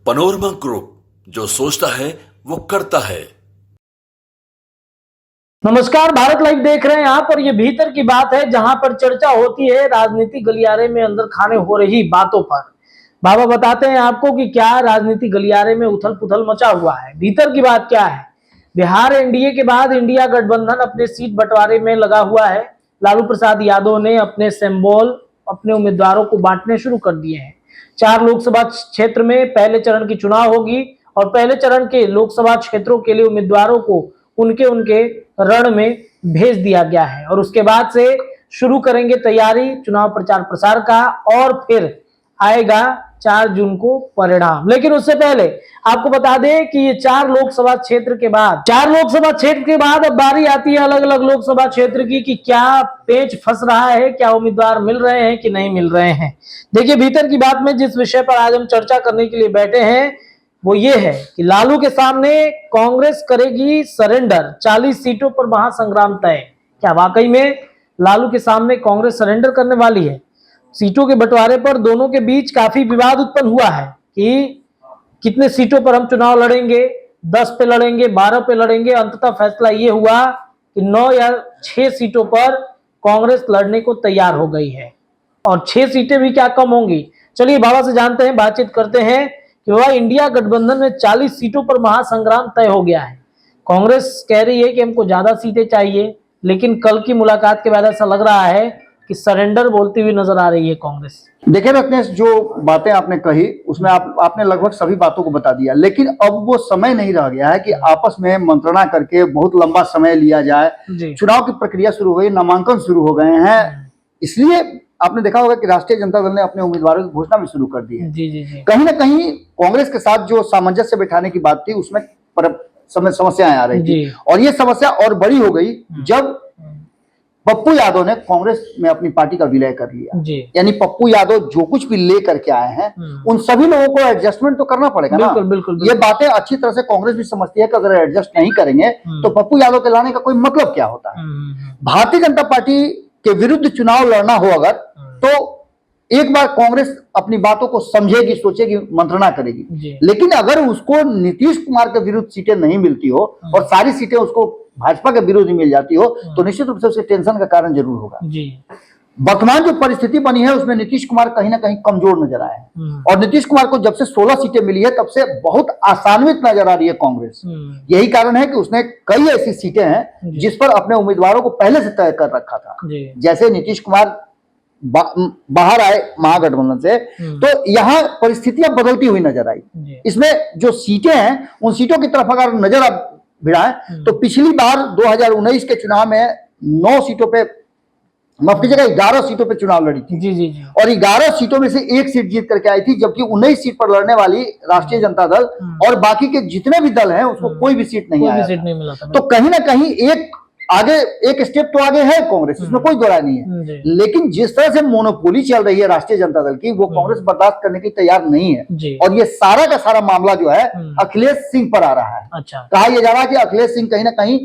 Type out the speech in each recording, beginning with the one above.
Panorama group, जो सोचता है वो करता है। नमस्कार, भारत लाइव देख रहे हैं आप। और ये भीतर की बात है, जहां पर चर्चा होती है राजनीतिक गलियारे में अंदर खाने हो रही बातों पर। बाबा बताते हैं आपको कि क्या राजनीतिक गलियारे में उथल पुथल मचा हुआ है। भीतर की बात क्या है। बिहार एनडीए के बाद इंडिया गठबंधन अपने सीट बंटवारे में लगा हुआ है। लालू प्रसाद यादव ने अपने सिंबल, अपने उम्मीदवारों को बांटने शुरू कर दिए हैं। 4 लोकसभा क्षेत्र में पहले चरण की चुनाव होगी और पहले चरण के लोकसभा क्षेत्रों के लिए उम्मीदवारों को उनके उनके रण में भेज दिया गया है और उसके बाद से शुरू करेंगे तैयारी चुनाव प्रचार प्रसार का। और फिर आएगा 4 जून को परिणाम। लेकिन उससे पहले आपको बता दें कि ये 4 लोकसभा क्षेत्र के बाद अब बारी आती है अलग अलग लोकसभा क्षेत्र की कि क्या पेच फंस रहा है, क्या उम्मीदवार मिल रहे हैं कि नहीं मिल रहे हैं। देखिए, भीतर की बात में जिस विषय पर आज हम चर्चा करने के लिए बैठे हैं वो ये है कि लालू के सामने कांग्रेस करेगी सरेंडर। 40 सीटों पर महासंग्राम तय। क्या वाकई में लालू के सामने कांग्रेस सरेंडर करने वाली है? सीटों के बंटवारे पर दोनों के बीच काफी विवाद उत्पन्न हुआ है कि कितने सीटों पर हम चुनाव लड़ेंगे, 10 पे लड़ेंगे, 12 पे लड़ेंगे। अंततः फैसला ये हुआ कि 9 या 6 सीटों पर कांग्रेस लड़ने को तैयार हो गई है और 6 सीटें भी क्या कम होंगी। चलिए बाबा से जानते हैं, बातचीत करते हैं कि वह इंडिया गठबंधन में 40 सीटों पर महासंग्राम तय हो गया है। कांग्रेस कह रही है कि हमको ज्यादा सीटें चाहिए, लेकिन कल की मुलाकात के बाद ऐसा लग रहा है कि सरेंडर बोलती हुई नजर आ रही है कांग्रेस। देखिए रत्नेश, जो बातें आपने कही उसमें आपने लगभग सभी बातों को बता दिया, लेकिन अब वो समय नहीं रह गया है कि आपस में मंत्रणा करके बहुत लंबा समय लिया जाए। चुनाव की प्रक्रिया शुरू हो गई, नामांकन शुरू हो गए हैं। इसलिए आपने देखा होगा कि राष्ट्रीय जनता दल ने अपने उम्मीदवारों की घोषणा भी शुरू कर दी है। कहीं ना कहीं कांग्रेस के साथ जो सामंजस्य बैठाने की बात थी उसमें समस्याएं आ रही थी और ये समस्या और बड़ी हो गई जब पप्पू यादव ने कांग्रेस में अपनी पार्टी का विलय कर लिया। यानी पप्पू यादव जो कुछ भी ले करके आए हैं उन सभी लोगों को एडजस्टमेंट तो करना पड़ेगा ना। बिल्कुल। ये बातें अच्छी तरह से कांग्रेस भी समझती है कि अगर एडजस्ट नहीं करेंगे तो पप्पू यादव के लाने का कोई मतलब क्या होता है। भारतीय जनता पार्टी के विरुद्ध चुनाव लड़ना हो अगर तो एक बार कांग्रेस अपनी बातों को समझेगी, सोचेगी, मंत्रणा करेगी। लेकिन अगर उसको नीतीश कुमार के विरुद्ध सीटें नहीं मिलती हो और सारी सीटें उसको भाजपा के विरोधी मिल जाती हो तो निश्चित रूप से उसके टेंशन का कारण जरूर होगा। वर्तमान जो परिस्थिति बनी है उसमें नीतीश कुमार कहीं ना कहीं कमजोर नजर आए हैं और नीतीश कुमार को जब से 16 सीटें मिली है तब से बहुत आसान्वित नजर आ रही है कांग्रेस। यही कारण है कि उसने कई ऐसी सीटें हैं जिस पर अपने उम्मीदवारों को पहले से तय कर रखा था। जैसे नीतीश कुमार बाहर आए महागठबंधन से तो यहाँ परिस्थितियां बदलती हुई नजर आई। इसमें जो सीटें हैं उन सीटों की तरफ अगर नजर आप भिड़ाएं तो पिछली बार 2019 के चुनाव में 9 सीटों पे, माफ कीजिएगा 11 सीटों पे चुनाव लड़ी थी। और 11 सीटों में से 1 सीट जीत करके आई थी, जबकि 19 सीट पर लड़ने वाली राष्ट्रीय जनता दल और बाकी के जितने भी दल हैं उसको कोई भी सीट नहीं मिला था। तो कहीं ना कहीं एक स्टेप तो आगे है कांग्रेस, इसमें कोई दो राय नहीं है। लेकिन जिस तरह से मोनोपोली चल रही है राष्ट्रीय जनता दल की वो कांग्रेस बर्दाश्त करने की तैयार नहीं है और ये सारा का सारा मामला जो है अखिलेश सिंह पर आ रहा है। कहा यह जा रहा है कि अखिलेश सिंह कहीं ना कहीं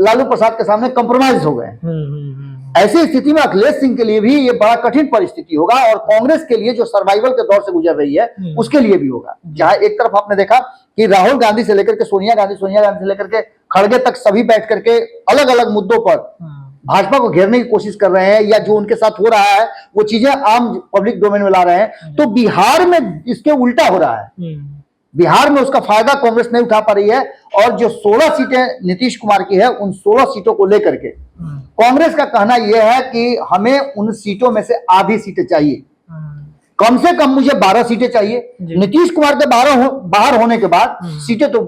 लालू प्रसाद के सामने कंप्रोमाइज हो गए। ऐसी स्थिति में अखिलेश सिंह के लिए भी ये बड़ा कठिन परिस्थिति होगा और कांग्रेस के लिए जो सर्वाइवल के दौर से गुजर रही है उसके लिए भी होगा। जहां एक तरफ आपने देखा कि राहुल गांधी से लेकर के सोनिया गांधी से लेकर के खड़गे तक सभी बैठ करके अलग अलग मुद्दों पर भाजपा को घेरने की कोशिश कर रहे हैं या जो उनके साथ हो रहा है वो चीजें आम पब्लिक डोमेन में ला रहे हैं। तो बिहार में इसके उल्टा हो रहा है। बिहार में उसका फायदा कांग्रेस नहीं उठा पा रही है और जो 16 सीटें नीतीश कुमार की है उन 16 सीटों को लेकर के कांग्रेस का कहना यह है कि हमें उन सीटों में से आधी सीटें चाहिए, कम से कम मुझे 12 सीटें चाहिए। नीतीश कुमार के बाहर होने के बाद सीटें तो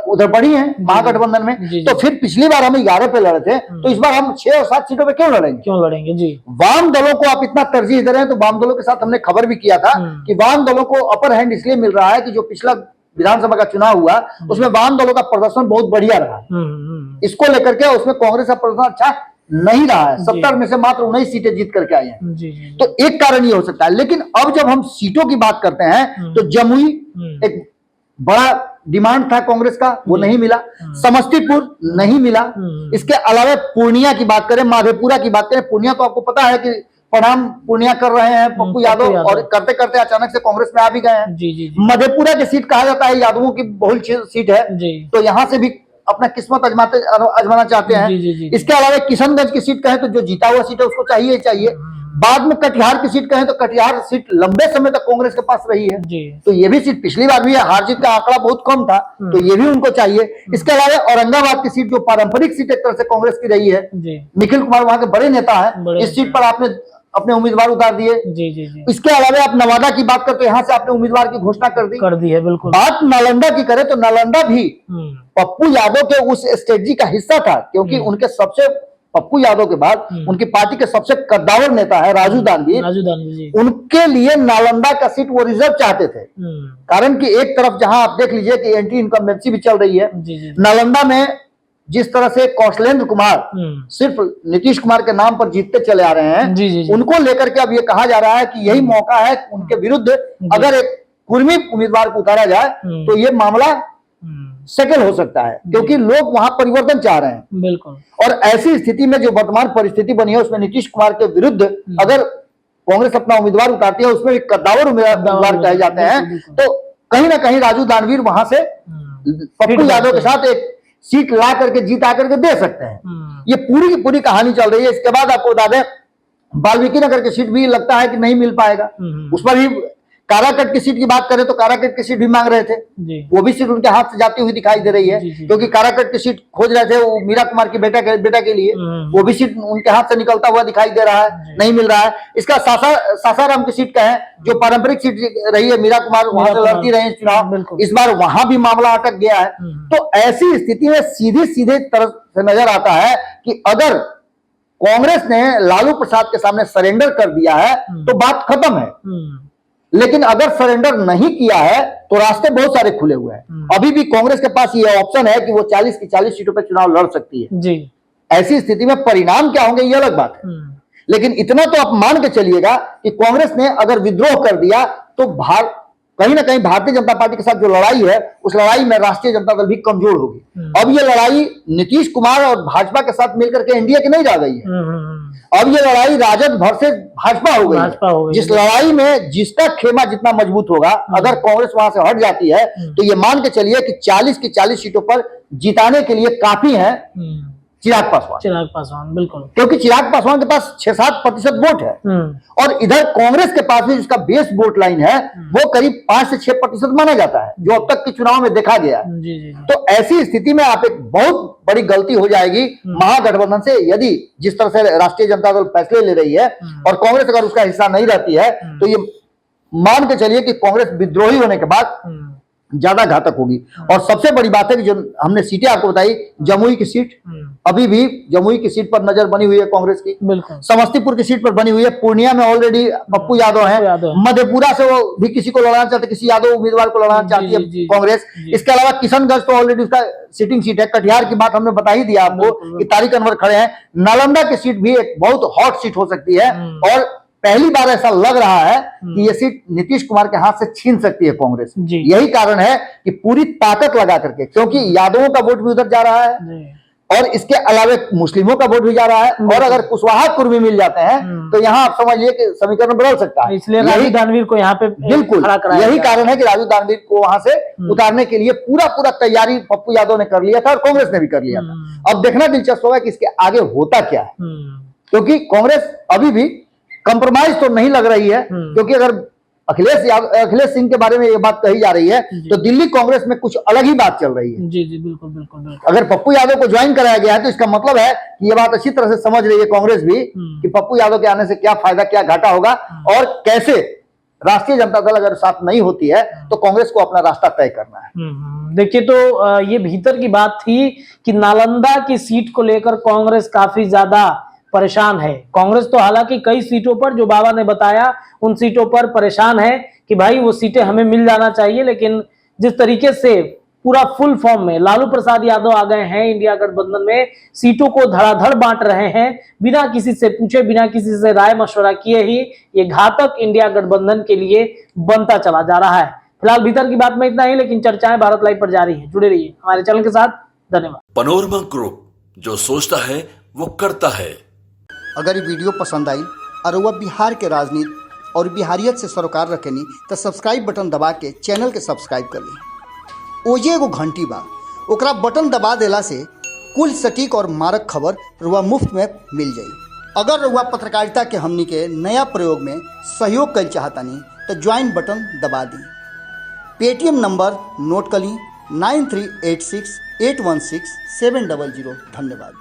उधर बढ़ी हैं महागठबंधन में। तो फिर पिछली बार हम 11 पे लड़े थे तो इस बार हम 6 और 7 सीटों पे क्यों लड़ेंगे। वाम दलों को आप इतना तरजीह दे रहे हैं तो वाम दलों के साथ हमने खबर भी किया था कि वाम दलों को अपर हैंड इसलिए मिल रहा है कि जो पिछला विधानसभा का चुनाव हुआ उसमें वाम दलों का प्रदर्शन बहुत बढ़िया रहा है। इसको लेकर के उसमें कांग्रेस का प्रदर्शन अच्छा नहीं रहा है। 70 में से मात्र 19 सीटें जीत करके आई हैं। तो एक कारण ये हो सकता है। लेकिन अब जब हम सीटों की बात करते हैं तो जमुई एक बड़ा डिमांड था कांग्रेस का, वो नहीं मिला। समस्तीपुर नहीं मिला। इसके अलावा पूर्णिया की बात करें, माधेपुरा की बात करें, पूर्णिया तो आपको पता है कि प्रणाम पूर्णिया कर रहे हैं पप्पू यादव, और करते करते अचानक से कांग्रेस में आ भी गए हैं। जी जी मधेपुरा की सीट कहा जाता है यादवों की बहुल सीट है, तो यहाँ से भी अपना किस्मत आजमाना चाहते हैं। जी। इसके अलावा किशनगंज की सीट कहें तो जो जीता हुआ सीट है उसको चाहिए ही चाहिए। बाद में कटिहार की सीट कहें तो कटिहार सीट लंबे समय तक कांग्रेस के पास रही है, तो ये भी सीट पिछली बार भी हार जीत का आंकड़ा बहुत कम था, तो ये भी उनको चाहिए। इसके अलावा औरंगाबाद की सीट जो पारंपरिक सीट एक तरह से कांग्रेस की रही है, निखिल कुमार वहां के बड़े नेता है, इस सीट पर आपने अपने उम्मीदवार उतार दिए। जी। इसके अलावा आप नवादा की बात करते, यहाँ से आपने उम्मीदवार की घोषणा कर दी है। बिल्कुल। बात नालंदा की करें तो नालंदा भी पप्पू यादव के उस स्ट्रेटजी का हिस्सा था, क्योंकि उनके सबसे पप्पू यादव के बाद उनकी पार्टी के सबसे कद्दावर नेता है राजू दानवीर जी। उनके लिए नालंदा का सीट वो रिजर्व चाहते थे, कारण कि एक तरफ जहां आप देख लीजिए कि एंटी इनकम्बेंसी भी चल रही है। नालंदा में जिस तरह से कौशलेंद्र कुमार सिर्फ नीतीश कुमार के नाम पर जीतते चले आ रहे हैं, उनको लेकर के अब ये कहा जा रहा है कि यही मौका है उनके विरुद्ध अगर एक कुर्मी उम्मीदवार को उतारा जाए तो ये मामला सेटल हो सकता है, क्योंकि लोग वहां परिवर्तन चाह रहे हैं। बिल्कुल। और ऐसी स्थिति में जो वर्तमान परिस्थिति बनी है उसमें नीतीश कुमार के विरुद्ध अगर कांग्रेस अपना उम्मीदवार उतारती है, उसमें भी कद्दावर उम्मीदवार कहे जाते हैं, तो कहीं ना कहीं राजू दानवीर वहां से पप्पू यादव के साथ एक सीट ला करके जीता करके दे सकते हैं। ये पूरी की पूरी कहानी चल रही है। इसके बाद आपको बता दें वाल्मीकि नगर की सीट भी लगता है कि नहीं मिल पाएगा, उस पर भी काराकट की सीट की बात करें तो काराकट की सीट भी मांग रहे थे, वो भी सीट उनके हाथ से जाती हुई दिखाई दे रही है, क्योंकि काराकट की सीट खोज रहे थे वो मीरा कुमार की बेटा के लिए, वो भी सीट उनके हाथ से निकलता हुआ दिखाई दे रहा है, नहीं मिल रहा है। इसका सासाराम की सीट का है जो पारंपरिक सीट रही है, मीरा कुमार वहां से लड़ती रही चुनाव, इस बार वहां भी मामला अटक गया है। तो ऐसी स्थिति में सीधे तरह से नजर आता है कि अगर कांग्रेस ने लालू प्रसाद के सामने सरेंडर कर दिया है तो बात खत्म है, लेकिन अगर सरेंडर नहीं किया है तो रास्ते बहुत सारे खुले हुए हैं। अभी भी कांग्रेस के पास ये ऑप्शन है कि वो 40 की 40 सीटों पर चुनाव लड़ सकती है जी। ऐसी स्थिति में परिणाम क्या होंगे ये अलग बात है, लेकिन इतना तो आप मान के चलिएगा कि कांग्रेस ने अगर विद्रोह कर दिया तो कहीं ना कहीं भारतीय जनता पार्टी के साथ जो लड़ाई है उस लड़ाई में राष्ट्रीय जनता दल भी कमजोर होगी। अब ये लड़ाई नीतीश कुमार और भाजपा के साथ मिलकर के एनडीए की नहीं जा गई है, अब ये लड़ाई राजद वर्सेस भाजपा हो गई है, जिस लड़ाई में जिसका खेमा जितना मजबूत होगा, अगर कांग्रेस वहां से हट जाती है तो ये मान के चलिए कि 40 की 40 सीटों पर जिताने के लिए काफी है चिराग पासवान। बिल्कुल, क्योंकि चिराग पासवान के पास 6-7% वोट है और इधर कांग्रेस के पास भी जिसका बेस वोट लाइन है वो करीब 5 से 6% माना जाता है, जो अब तक के चुनाव में देखा गया। तो ऐसी स्थिति में आप एक बहुत बड़ी गलती हो जाएगी महागठबंधन से, यदि जिस तरह से राष्ट्रीय जनता दल फैसले ले रही है और कांग्रेस अगर उसका हिस्सा नहीं रहती है तो ये मान के चलिए कि कांग्रेस विद्रोही होने के बाद ज्यादा घातक होगी। और सबसे बड़ी बात है कि जो हमने सीटें आपको बताई, जमुई की सीट अभी भी जमुई की सीट पर नजर बनी हुई है कांग्रेस की, समस्तीपुर की सीट पर बनी हुई है, पूर्णिया में ऑलरेडी पप्पू यादव हैं, मधेपुरा से वो भी किसी को लड़ाना चाहते, किसी यादव उम्मीदवार को लड़ाना चाहती है कांग्रेस। इसके अलावा किशनगंज तो ऑलरेडी उसका सिटिंग सीट है, कटिहार की बात हमने बता ही दिया आपको कि तारिक अनवर खड़े हैं, नालंदा की सीट भी एक बहुत हॉट सीट हो सकती है और पहली बार ऐसा लग रहा है कि ये सीट नीतीश कुमार के हाथ से छीन सकती है कांग्रेस। यही कारण है कि पूरी ताकत लगा करके, क्योंकि यादवों का वोट भी उधर जा रहा है और इसके अलावा मुस्लिमों का वोट भी जा रहा है, और अगर कुशवाहा कुर्मी मिल जाते हैं तो यहाँ आप समझिए कि समीकरण बदल सकता है। इसलिए राजू दानवीर को यहाँ पे बिल्कुल यही कारण है कि राजू दानवीर को वहां से उतारने के लिए पूरा तैयारी पप्पू यादव ने कर लिया था और कांग्रेस ने भी कर लिया था। अब देखना दिलचस्प होगा कि इसके आगे होता क्या है, क्योंकि कांग्रेस अभी भी कंप्रोमाइज तो नहीं लग रही है, क्योंकि अगर अखिलेश सिंह के बारे में ये बात कही जा रही है तो दिल्ली कांग्रेस में कुछ अलग ही बात चल रही है। जी बिल्कुल। अगर पप्पू यादव को ज्वाइन कराया गया है तो इसका मतलब है कि ये बात अच्छी तरह से समझ रही है कांग्रेस भी कि पप्पू यादव के आने से क्या फायदा क्या घाटा होगा और कैसे राष्ट्रीय जनता दल अगर साथ नहीं होती है तो कांग्रेस को अपना रास्ता तय करना है। देखिए, तो ये भीतर की बात थी कि नालंदा की सीट को लेकर कांग्रेस काफी ज्यादा परेशान है। कांग्रेस तो हालांकि कई सीटों पर जो बाबा ने बताया उन सीटों पर परेशान है कि भाई वो सीटें हमें मिल जाना चाहिए, लेकिन जिस तरीके से पूरा फुल फॉर्म में लालू प्रसाद यादव आ गए हैं इंडिया गठबंधन में, सीटों को धड़ाधड़ बांट रहे हैं बिना किसी से पूछे, बिना किसी से राय मशवरा किए ही, ये घातक इंडिया गठबंधन के लिए बनता चला जा रहा है। फिलहाल भीतर की बात में इतना ही, लेकिन चर्चाएं भारत लाइव पर जारी है। जुड़े रहिए हमारे चैनल के साथ। धन्यवाद। पनोरमा ग्रुप, जो सोचता है वो करता है। अगर ये वीडियो पसंद आई और वह बिहार के राजनीति और बिहारियत से सरोकार रखेनी तो सब्सक्राइब बटन दबा के चैनल के सब्सक्राइब कर ली। ओजे एगो घंटी बा, ओकरा बटन दबा देला से कुल सटीक और मारक खबर रुआ मुफ्त में मिल जाई। अगर रुआ पत्रकारिता के हमनी के नया प्रयोग में सहयोग कर चाहतानी तो ज्वाइन बटन दबा दी। पेटीएम नंबर नोट कर ली 9386816700। धन्यवाद।